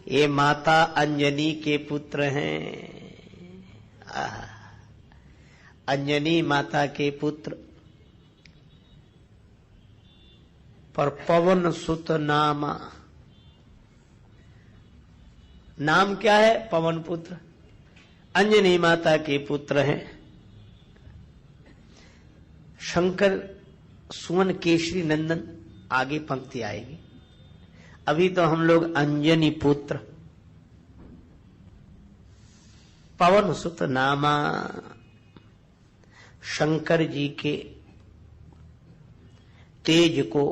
ये माता अंजनी के पुत्र हैं। अंजनी माता के पुत्र, पर पवन सुत नामा। नाम क्या है? पवन पुत्र। अंजनी माता के पुत्र हैं। शंकर सुवन केशरी नंदन, आगे पंक्ति आएगी। अभी तो हम लोग अंजनी पुत्र पवन सुत नामा। शंकर जी के तेज को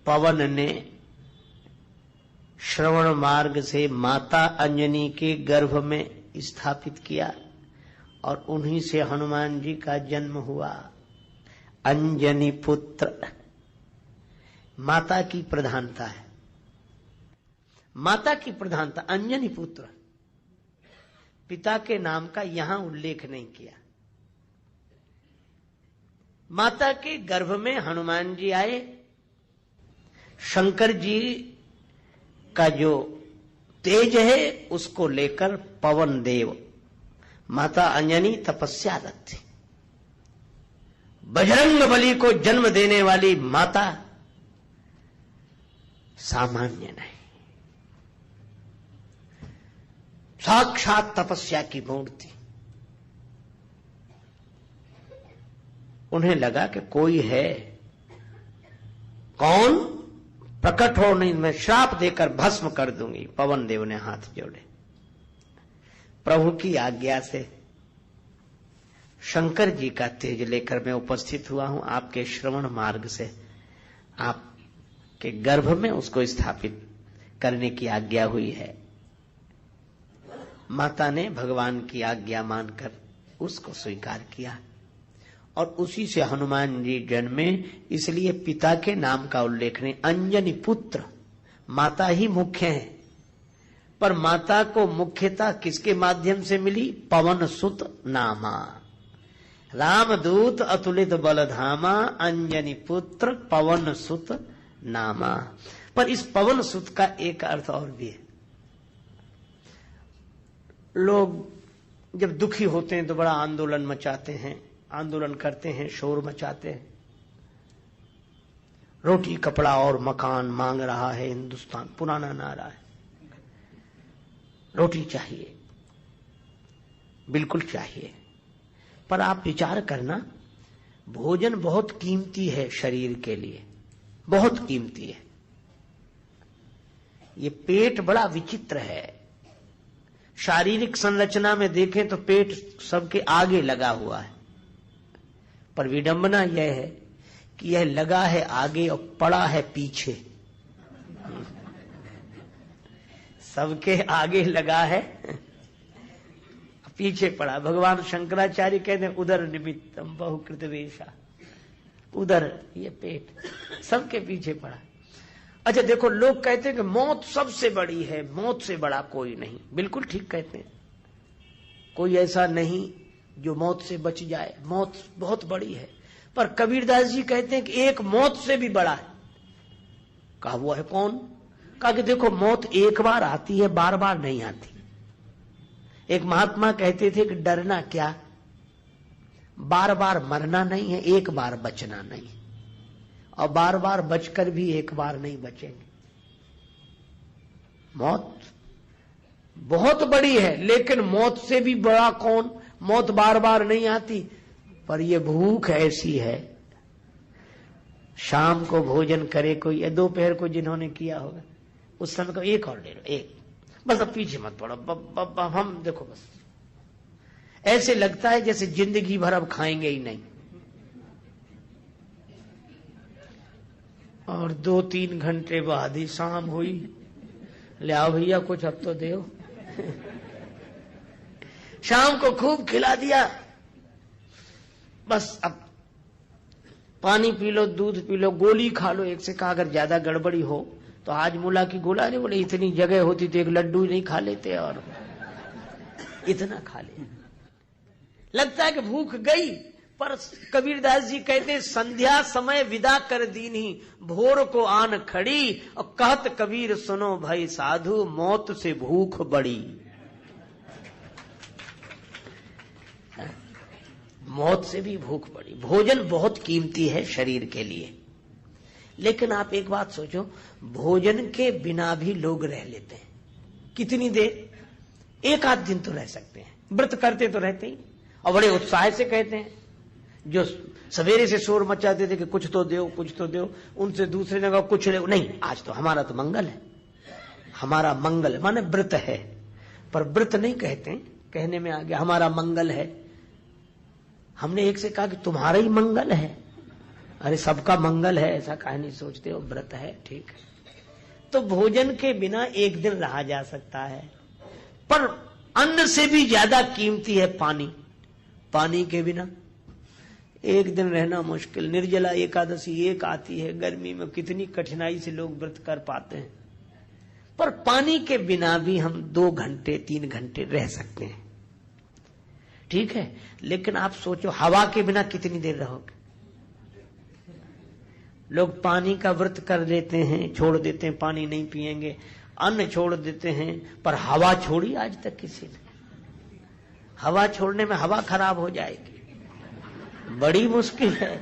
पवन ने श्रवण मार्ग से माता अंजनी के गर्भ में स्थापित किया और उन्हीं से हनुमान जी का जन्म हुआ। अंजनी पुत्र, माता की प्रधानता है, माता की प्रधानता। अंजनी पुत्र, पिता के नाम का यहां उल्लेख नहीं किया। माता के गर्भ में हनुमान जी आए। शंकर जी का जो तेज है उसको लेकर पवन देव, माता अंजनी तपस्यारत थी। बजरंग बली को जन्म देने वाली माता सामान्य नहीं, साक्षात तपस्या की मूर्ति। उन्हें लगा कि कोई है, कौन? प्रकट हो, नहीं मैं श्राप देकर भस्म कर दूंगी। पवन देव ने हाथ जोड़े। प्रभु की आज्ञा से शंकर जी का तेज लेकर मैं उपस्थित हुआ हूं। आपके श्रवण मार्ग से आपके गर्भ में उसको स्थापित करने की आज्ञा हुई है। माता ने भगवान की आज्ञा मानकर उसको स्वीकार किया और उसी से हनुमान जी जन्मे। इसलिए पिता के नाम का उल्लेख नहीं। अंजनी पुत्र, माता ही मुख्य है, पर माता को मुख्यता किसके माध्यम से मिली? पवन सुत नामा। रामदूत अतुलित बलधामा, अंजनी पुत्र पवन सुत नामा। पर इस पवन सुत का एक अर्थ और भी है। लोग जब दुखी होते हैं तो बड़ा आंदोलन मचाते हैं, आंदोलन करते हैं, शोर मचाते हैं। रोटी कपड़ा और मकान मांग रहा है हिंदुस्तान, पुराना नारा है। रोटी चाहिए, बिल्कुल चाहिए, पर आप विचार करना, भोजन बहुत कीमती है शरीर के लिए, बहुत कीमती है। ये पेट बड़ा विचित्र है। शारीरिक संरचना में देखें तो पेट सबके आगे लगा हुआ है, पर विडंबना यह है कि यह लगा है आगे और पड़ा है पीछे। सबके आगे लगा है, पीछे पड़ा। भगवान शंकराचार्य कहते हैं उदर निमित्तम बहुकृत वेशा। उदर, ये पेट सबके पीछे पड़ा। अच्छा देखो, लोग कहते हैं कि मौत सबसे बड़ी है, मौत से बड़ा कोई नहीं। बिल्कुल ठीक कहते हैं, कोई ऐसा नहीं जो मौत से बच जाए। मौत बहुत बड़ी है, पर कबीरदास जी कहते हैं कि एक मौत से भी बड़ा है। कहा वो है कौन? कहा कि देखो, मौत एक बार आती है, बार बार नहीं आती। एक महात्मा कहते थे कि डरना क्या, बार बार मरना नहीं है, एक बार बचना नहीं, और बार बार बचकर भी एक बार नहीं बचेंगे। मौत बहुत बड़ी है, लेकिन मौत से भी बड़ा कौन? मौत बार बार नहीं आती, पर ये भूख ऐसी है। शाम को भोजन करे कोई, या दोपहर को जिन्होंने किया होगा, उस समय को एक और ले लो, एक बस, अब पीछे मत पड़ो। हम देखो, बस ऐसे लगता है जैसे जिंदगी भर अब खाएंगे ही नहीं। और 2-3 घंटे बाद ही शाम हुई, ले आओ भैया कुछ अब तो दो। शाम को खूब खिला दिया, बस अब पानी पी लो, दूध पी लो, गोली खा लो। एक से कहा अगर ज्यादा गड़बड़ी हो तो आज मुला की गोला नहीं, बोले इतनी जगह होती तो एक लड्डू नहीं खा लेते, और इतना खा ले। लगता है कि भूख गई, पर कबीरदास जी कहते हैं, संध्या समय विदा कर दीनी, भोर को आन खड़ी, और कहत कबीर सुनो भाई साधु, मौत से भूख बड़ी। मौत से भी भूख बड़ी। भोजन बहुत कीमती है शरीर के लिए, लेकिन आप एक बात सोचो, भोजन के बिना भी लोग रह लेते हैं। कितनी देर? एक आध दिन तो रह सकते हैं, व्रत करते तो रहते ही, और बड़े उत्साह से कहते हैं। जो सवेरे से शोर मचाते थे कि कुछ तो दो कुछ तो दो, उनसे दूसरे ने कहा कुछ नहीं, आज तो हमारा तो मंगल है, हमारा मंगल माने व्रत है। पर व्रत नहीं कहते, कहने में आ गया हमारा मंगल है। हमने एक से कहा कि तुम्हारा ही मंगल है। अरे सबका मंगल है ऐसा काहे नहीं सोचते हो, व्रत है, ठीक है। तो भोजन के बिना एक दिन रहा जा सकता है, पर अन्न से भी ज्यादा कीमती है पानी। पानी के बिना एक दिन रहना मुश्किल। निर्जला एकादशी एक आती है गर्मी में, कितनी कठिनाई से लोग व्रत कर पाते हैं, पर पानी के बिना भी हम 2 घंटे 3 घंटे रह सकते हैं, ठीक है। लेकिन आप सोचो, हवा के बिना कितनी देर रहोगे? लोग पानी का व्रत कर लेते हैं, छोड़ देते हैं, पानी नहीं पिएंगे, अन्न छोड़ देते हैं, पर हवा छोड़ी आज तक किसी ने? हवा छोड़ने में हवा खराब हो जाएगी, बड़ी मुश्किल है।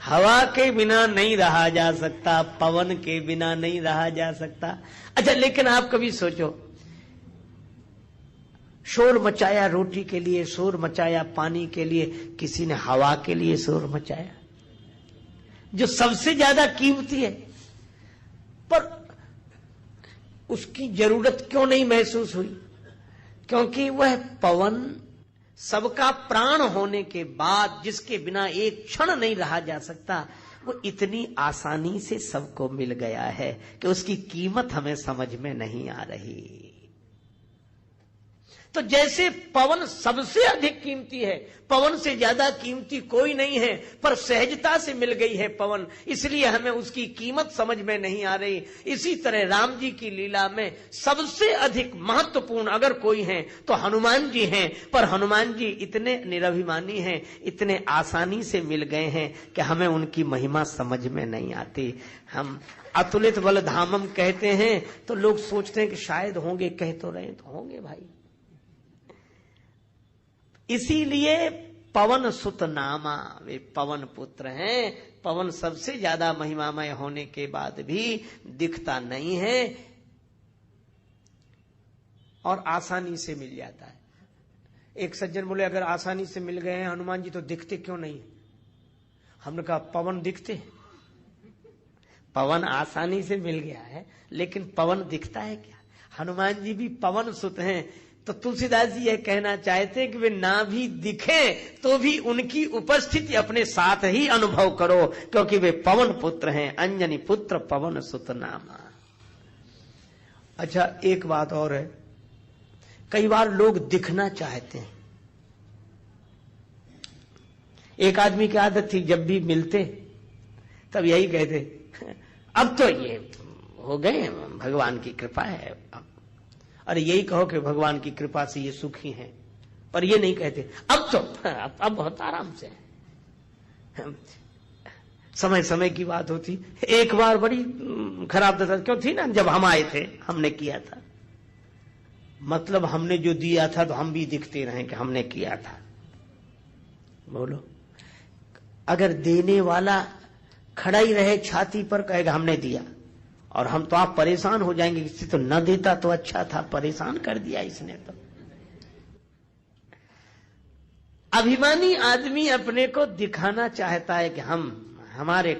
हवा के बिना नहीं रहा जा सकता, पवन के बिना नहीं रहा जा सकता। अच्छा, लेकिन आप कभी सोचो, शोर मचाया रोटी के लिए, शोर मचाया पानी के लिए, किसी ने हवा के लिए शोर मचाया जो सबसे ज्यादा कीमती है, पर उसकी जरूरत क्यों नहीं महसूस हुई? क्योंकि वह पवन सबका प्राण होने के बाद, जिसके बिना एक क्षण नहीं रहा जा सकता, वो इतनी आसानी से सबको मिल गया है कि उसकी कीमत हमें समझ में नहीं आ रही। तो जैसे पवन सबसे अधिक कीमती है, पवन से ज्यादा कीमती कोई नहीं है, पर सहजता से मिल गई है पवन, इसलिए हमें उसकी कीमत समझ में नहीं आ रही। इसी तरह राम जी की लीला में सबसे अधिक महत्वपूर्ण अगर कोई है तो हनुमान जी हैं, पर हनुमान जी इतने निरभिमानी हैं, इतने आसानी से मिल गए हैं कि हमें उनकी महिमा समझ में नहीं आती। हम अतुलित बल धामम कहते हैं तो लोग सोचते हैं कि शायद होंगे, कह तो रहे तो होंगे भाई। इसीलिए पवन सुत नामा, वे पवन पुत्र हैं। पवन सबसे ज्यादा महिमामय होने के बाद भी दिखता नहीं है और आसानी से मिल जाता है। एक सज्जन बोले, अगर आसानी से मिल गए हैं हनुमान जी तो दिखते क्यों नहीं? हमने कहा पवन दिखते, पवन आसानी से मिल गया है, लेकिन पवन दिखता है क्या? हनुमान जी भी पवन सुत हैं। तो तुलसीदास जी यह कहना चाहते कि वे ना भी दिखे तो भी उनकी उपस्थिति अपने साथ ही अनुभव करो, क्योंकि वे पवन पुत्र हैं, अंजनी पुत्र पवन सुत नामा। अच्छा, एक बात और है, कई बार लोग दिखना चाहते हैं। एक आदमी की आदत थी, जब भी मिलते तब यही कहते, अब तो ये हो गए, भगवान की कृपा है। अरे यही कहो कि भगवान की कृपा से ये सुखी हैं, पर ये नहीं कहते अब तो अब बहुत आराम से है। समय समय की बात होती। एक बार बड़ी खराब दशा क्यों थी ना, जब हम आए थे हमने किया था, मतलब हमने जो दिया था तो हम भी दिखते रहे कि हमने किया था। बोलो, अगर देने वाला खड़ा ही रहे छाती पर, कहेगा हमने दिया, और हम तो आप परेशान हो जाएंगे, किसी तो न देता तो अच्छा था, परेशान कर दिया इसने तो। अभिमानी आदमी अपने को दिखाना चाहता है कि हम हमारे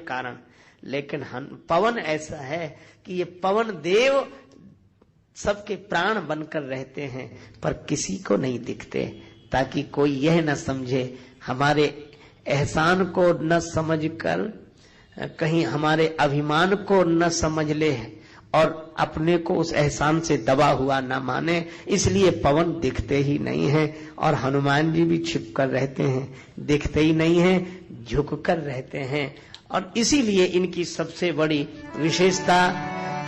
कारण, लेकिन पवन ऐसा है कि ये पवन देव सबके प्राण बनकर रहते हैं, पर किसी को नहीं दिखते, ताकि कोई यह न समझे, हमारे एहसान को न समझकर कहीं हमारे अभिमान को न समझ ले और अपने को उस एहसान से दबा हुआ न माने। इसलिए पवन दिखते ही नहीं है, और हनुमान जी भी छिप कर रहते हैं, दिखते ही नहीं है, झुक कर रहते हैं। और इसीलिए इनकी सबसे बड़ी विशेषता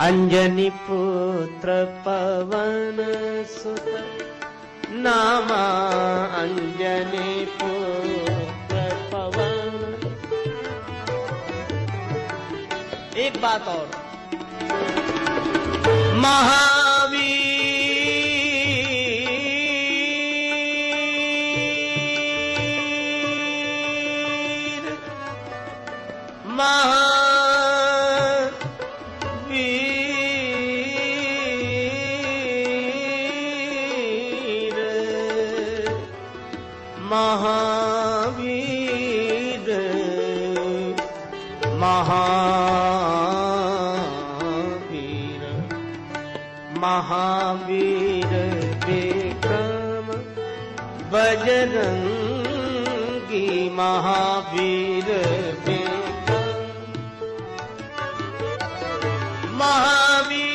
अंजनी पुत्र पवन सुत नामा अंजनी पुत्र पवन। एक बात और, महावीर महावीर महावीर महावीर विक्रम बजरंगी महावीर विक्रम महावीर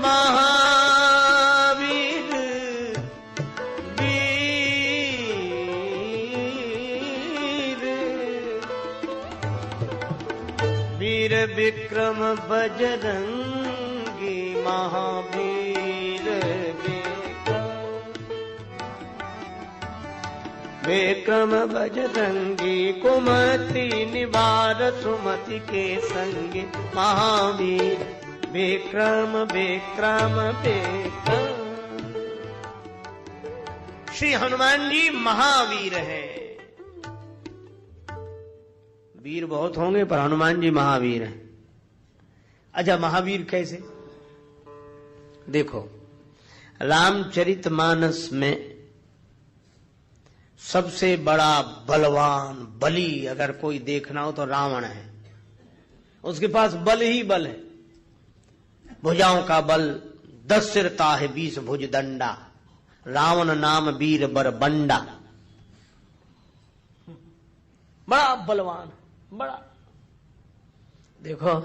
महावीर वीर विक्रम बजरंगी महावीर विक्रम बजरंगी कुमति निवार सुमति के संग महावीर विक्रम विक्रम विक्रम। श्री हनुमान जी महावीर हैं। वीर बहुत होंगे पर हनुमान जी महावीर हैं। अच्छा, महावीर कैसे? देखो, रामचरितमानस में सबसे बड़ा बलवान बली अगर कोई देखना हो तो रावण है। उसके पास बल ही बल है। भुजाओं का बल 10 सिर ताहे 20 भुज दंडा, रावण नाम वीर बर बंडा। बड़ा बलवान, बड़ा। देखो,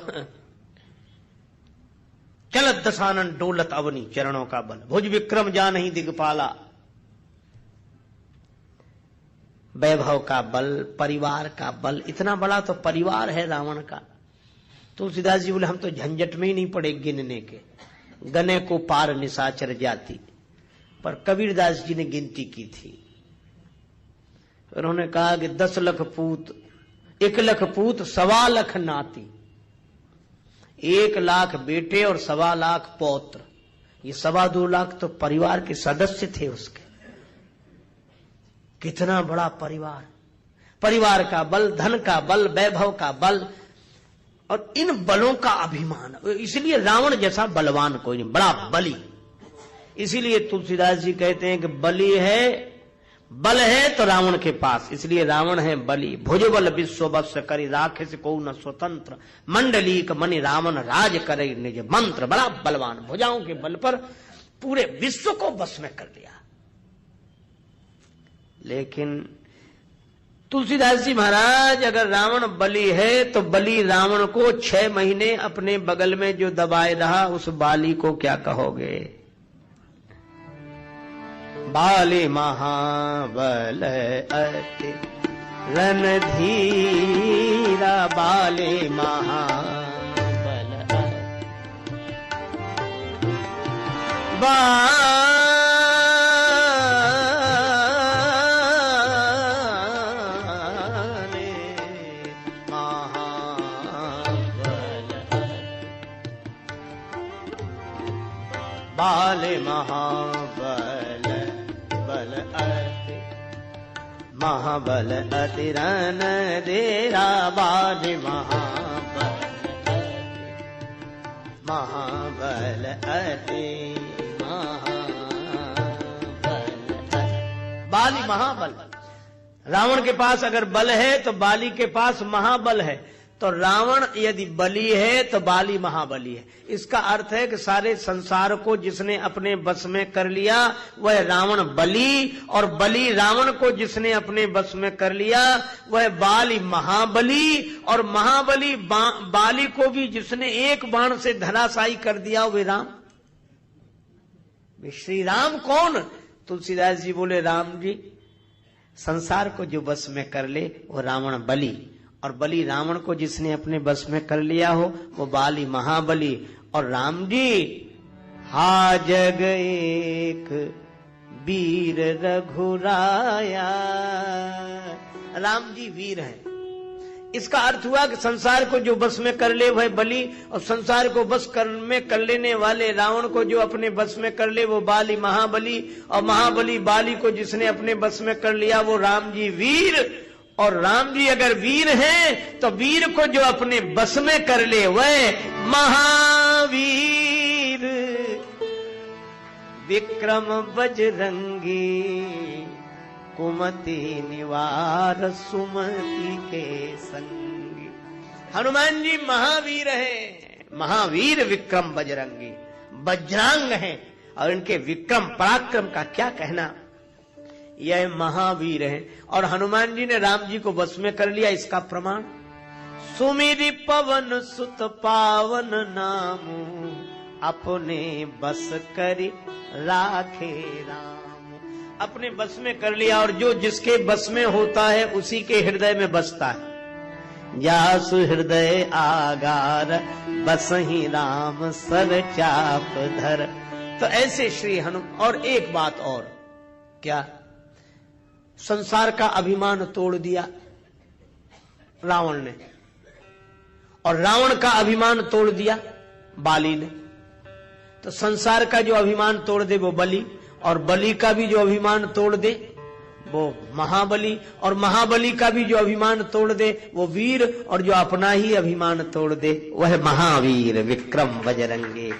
चलत दशानन डोलत अवनी, चरणों का बल। भुज विक्रम जानहि दिगपाला, वैभव का बल, परिवार का बल। इतना बड़ा तो परिवार है रावण का। तुलसीदास जी बोले हम तो झंझट में ही नहीं पड़े गिनने के, गने को पार निशाचर जाति। पर कबीरदास जी ने गिनती की थी। उन्होंने कहा कि 10 लाख पूत, 1 लाख पूत 1.25 लाख नाती, 1 लाख बेटे और 1.25 लाख पौत्र। ये 2.25 लाख तो परिवार के सदस्य थे उसके। कितना बड़ा परिवार, परिवार का बल, धन का बल, वैभव का बल, और इन बलों का अभिमान। इसलिए रावण जैसा बलवान कोई नहीं, बड़ा बली। इसीलिए तुलसीदास जी कहते हैं कि बली है, बल है तो रावण के पास, इसलिए रावण है बली। भुजबल विश्व बस करी राखे से को न स्वतंत्र, मंडलीक मणि रावण राज करे निज मंत्र। बड़ा बलवान, भुजाओं के बल पर पूरे विश्व को बस में कर दिया। लेकिन तुलसीदास जी महाराज, अगर रावण बली है तो बली रावण को 6 महीने अपने बगल में जो दबाए रहा, उस बाली को क्या कहोगे? बाली महाबल अति रणधीरा, बाली महाबल बाले महाबल बल अति, महाबल अति रणधीरा, बाले महाबल अति बाली महाबल। रावण के पास अगर बल है तो बाली के पास महाबल है। तो रावण यदि बली है तो बाली महाबली है। इसका अर्थ है कि सारे संसार को जिसने अपने बस में कर लिया वह रावण बली, और बली रावण को जिसने अपने बस में कर लिया वह बाली महाबली, और महाबली बाली को भी जिसने एक बाण से धराशायी कर दिया वे राम। श्री राम कौन? तुलसीदास जी बोले राम जी संसार को जो बस में कर ले वो रावण बली, और बली रावण को जिसने अपने बस में कर लिया हो वो बाली महाबली, और राम जी हा जग एक वीर रघुराया, राम जी वीर हैं। इसका अर्थ हुआ कि संसार को जो बस में कर ले वह बलि, और संसार को बस में कर लेने वाले रावण को जो अपने बस में कर ले वो बाली महाबली, और महाबली बाली को जिसने अपने बस में कर लिया वो राम जी वीर। और राम जी अगर वीर हैं तो वीर को जो अपने बस में कर ले वह महावीर। विक्रम बजरंगी कुमति निवार सुमति के संगी। हनुमान जी महावीर हैं, महावीर विक्रम बजरंगी, वज्रांग हैं, और इनके विक्रम पराक्रम का क्या कहना। यह महावीर हैं और हनुमान जी ने राम जी को बस में कर लिया। इसका प्रमाण सुमिरि पवन सुत पावन नामु, अपने बस करी राखे राम। अपने बस में कर लिया, और जो जिसके बस में होता है उसी के हृदय में बसता है। जासु हृदय आगार बसहि राम सर चाप धर। तो ऐसे श्री हनुमान। और एक बात और, क्या? संसार का अभिमान तोड़ दिया रावण ने, और रावण का अभिमान तोड़ दिया बाली ने। तो संसार का जो अभिमान तोड़ दे वो बलि, और बलि का भी जो अभिमान तोड़ दे वो महाबली, और महाबली का भी जो अभिमान तोड़ दे वो वीर, और जो अपना ही अभिमान तोड़ दे वह महावीर विक्रम बजरंगी।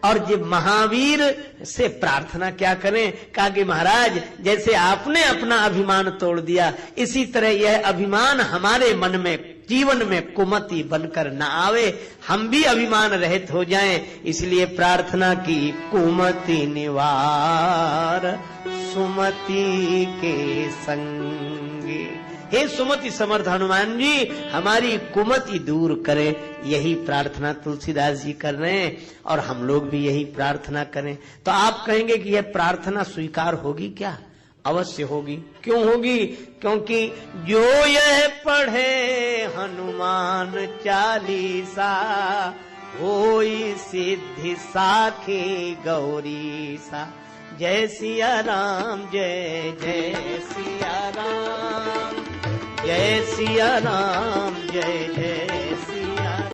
और जब महावीर से प्रार्थना क्या करें? कहा कि महाराज जैसे आपने अपना अभिमान तोड़ दिया, इसी तरह यह अभिमान हमारे मन में जीवन में कुमति बनकर न आवे, हम भी अभिमान रहित हो जाएं। इसलिए प्रार्थना की कुमति निवार सुमति के संगी। हे सुमति समर्थ हनुमान जी, हमारी कुमति दूर करे। यही प्रार्थना तुलसीदास जी कर रहे हैं, और हम लोग भी यही प्रार्थना करें। तो आप कहेंगे कि यह प्रार्थना स्वीकार होगी क्या? अवश्य होगी। क्यों होगी? क्योंकि जो यह पढ़े हनुमान चालीसा, होई सिद्धि साखे गौरीसा। जय सिया राम, जय जय सिया राम, जय सिया राम, जय जय